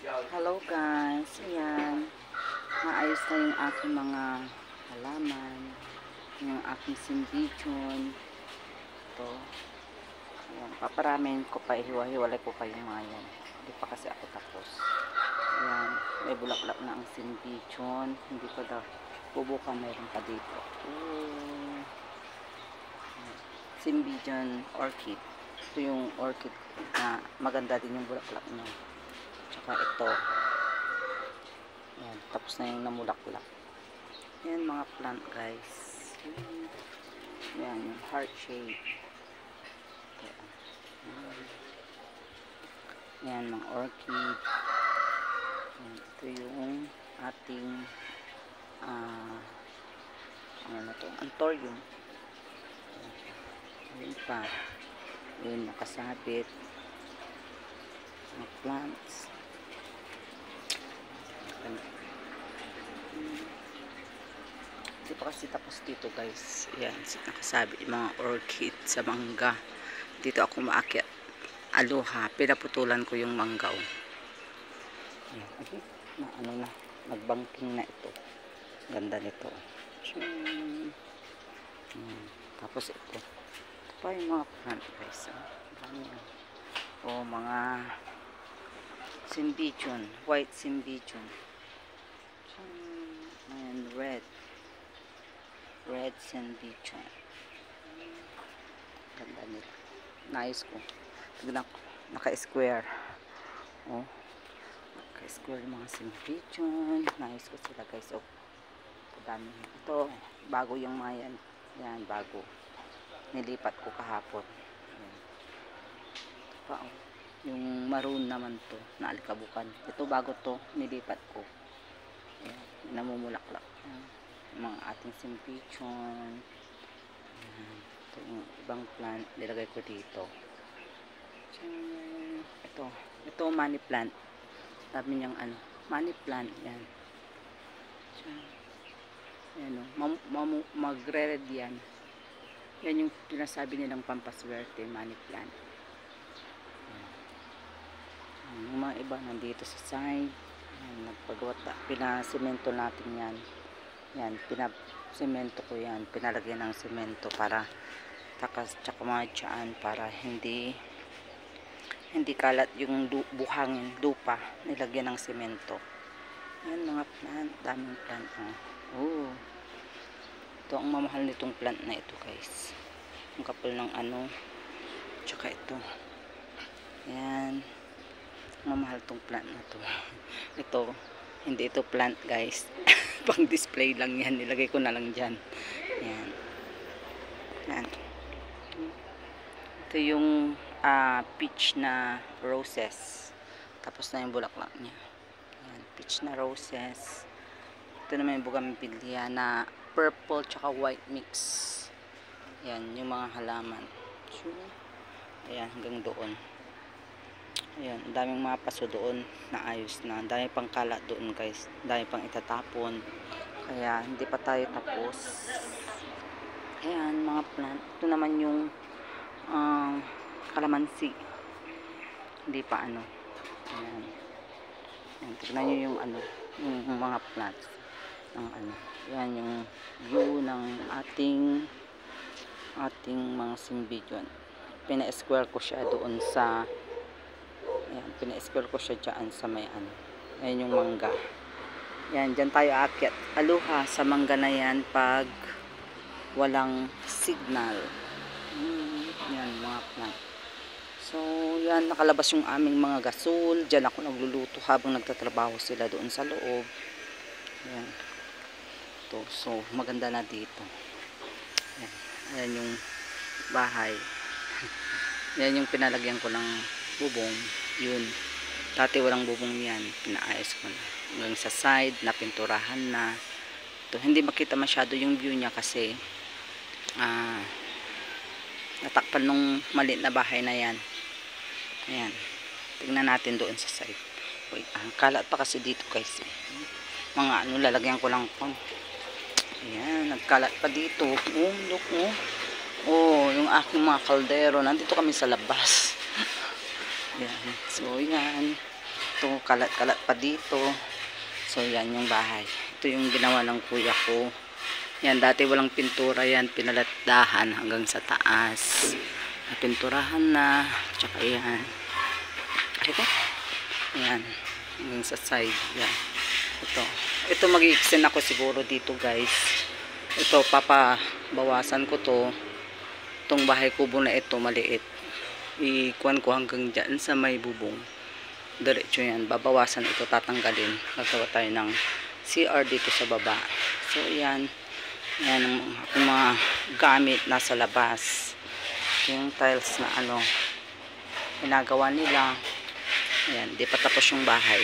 Hello guys, ayan, maayos na yung aking mga halaman, yung aking simbichon. Ito, ayan, paparamin ko pa, hiwa-hiwalay ko pa yung mga yan, hindi pa kasi ako tapos. Ayan, may bulaklak na ang simbichon, hindi pa daw, bubukan mayroon pa dito. Simbichon orchid, ito yung orchid na maganda din yung bulaklak niya. Tsaka ito, yan, tapos na yung namulaklak. Yan mga plant guys. Yan, yung heart shape. Yan, mga orchid. Yan, ito yung ating ano na to, anthurium. Yan pa. Yan, nakasabit. Mga plants. Hindi pa kasi tapos dito guys. Yan, nakasabi yung mga orchid sa mangga. Dito ako maakyat. Aloha, pinaputulan ko yung manggaw. Yan, okay. Na ano na, nagbangking na ito. Ganda nito. Tapos ito. Ito pa yung mga plant guys. O mga simbichon, white simbichon. And red simbichon. Ganda nito. Nice ko. Tignan ko. Naka-square. Oh. Naka-square yung mga simbichon. Nice ko sila guys. Oh. Dami. Ito, bago yung mga yan. Yan, bago. Nilipat ko kahapon. Yan. Ito pa, oh. Yung maroon naman to, na alikabukan. Ito bago to, nilipat ko. Ayan, namumulaklak. Ayan, yung mga ating simbichon. Ito yung ibang plant, nilagay ko dito. Ito money plant. Sabi niyang ano, money plant. Yan. Ayan o, magre-red yan. Yan yung pinasabi nilang pampaswerte, money plant. Yung mga iba nandito sa side. Nagpagwata, pinasemento natin yan. Yan, pinasemento ko yan. Pinalagyan ng semento para takas tsaka mga dyan para hindi kalat yung buhangin, lupa. Nilagyan ng semento. Yan mga plant, daming plant. Oh. Ito ang mamahal nitong plant na ito guys. Ang kapal ng ano. Tsaka ito. Yan. Mamahal tong plant na to. Ito, hindi ito plant guys. Pang display lang yan. Nilagay ko na lang dyan. Yan. Yan. Ito yung peach na roses. Tapos na yung bulaklak niya. Yan, peach na roses. Ito naman yung bougainvillea na purple tsaka white mix. Yan, yung mga halaman. Ayan, hanggang doon. Ayan, daming mga paso doon na ayos na. Dami pang kalat doon guys. Dami pang itatapon. Kaya hindi pa tayo tapos. Ayan, mga plant. Ito naman yung kalamansi. Hindi pa ano. Ayan. Ayan, tignan nyo yung ano, yung mga plants. Ng ano. Ayan yung view ng ating mga simbichon. Pina-square ko siya doon sa ayan, pina-square ko siya dyan sa may ano. Ayan yung mangga. Ayan, dyan tayo aakyat. Aloha sa mangga na yan pag walang signal. Yan, mga plant. So, yan, nakalabas yung aming mga gasol. Dyan ako nagluluto habang nagtatrabaho sila doon sa loob. Ayan. Ito, so, maganda na dito. Ayan, ayan yung bahay. Yan yung pinalagyan ko ng bubong. Yun. Dati walang bubong yan. Pinaayos ko na. Hanggang sa side, napinturahan na. Ito, hindi makita masyado yung view niya kasi natakpan nung maliit na bahay na yan. Ayan. Tingnan natin doon sa side. Wait, kalat pa kasi dito guys. Mga ano, lalagyan ko lang po. Ayan, nagkalat pa dito. Oh, look mo. Oh, yung aking mga kaldero. Nandito kami sa labas. Yan. So, yan. ito, kalat-kalat pa dito. So yan yung bahay. Ito yung ginawa ng kuya ko. Yan, dati walang pintura yan, pinalatdahan hanggang sa taas. Napinturahan na, tsaka yan. Ito, yan, hanggang sa side, yan. Ito mag-i-extend ako siguro dito guys. Ito, papabawasan ko to. Itong bahay kubo na ito, maliit. Ikuan ko hanggang dyan sa may bubong. Diretso yan, babawasan ito, tatanggalin. Nagawa tayo ng CR dito sa baba. So yan. Yan ang mga gamit nasa labas. Yung tiles na ano ginagawa nila. Ayan, di pa tapos yung bahay.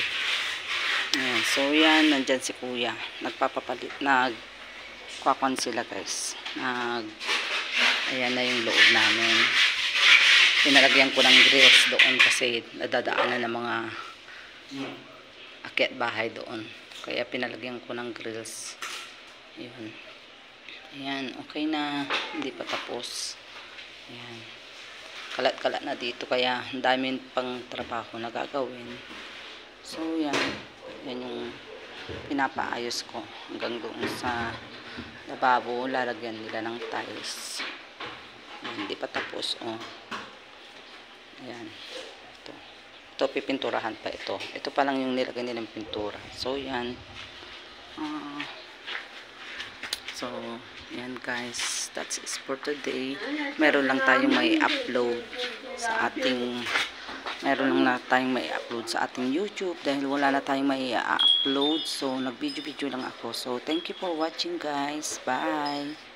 Ayan, so yan, nandyan si kuya. Nagpapapalit, nagkwakwan sila guys. Ayan na yung loob namin. Pinalagyan ko ng grills doon kasi nadadaanan ng mga akyat bahay doon. Kaya pinalagyan ko ng grills. Ayan. Ayan, okay na. Hindi pa tapos. Ayan. Kalat-kalat na dito kaya ang daming pang trabaho na gagawin. So, yan. Yan yung pinapaayos ko. Hanggang doon sa lababo, lalagyan nila ng tiles. Ayan, hindi pa tapos. Oh. Ayan. Ito, pipinturahan pa ito. Ito pa lang yung nilagay nilang pintura. So, yan. So, yan guys, that's it for today. Meron lang tayong may upload sa ating YouTube dahil wala na tayong may upload. So, nag-video-video lang ako. So, thank you for watching guys. Bye!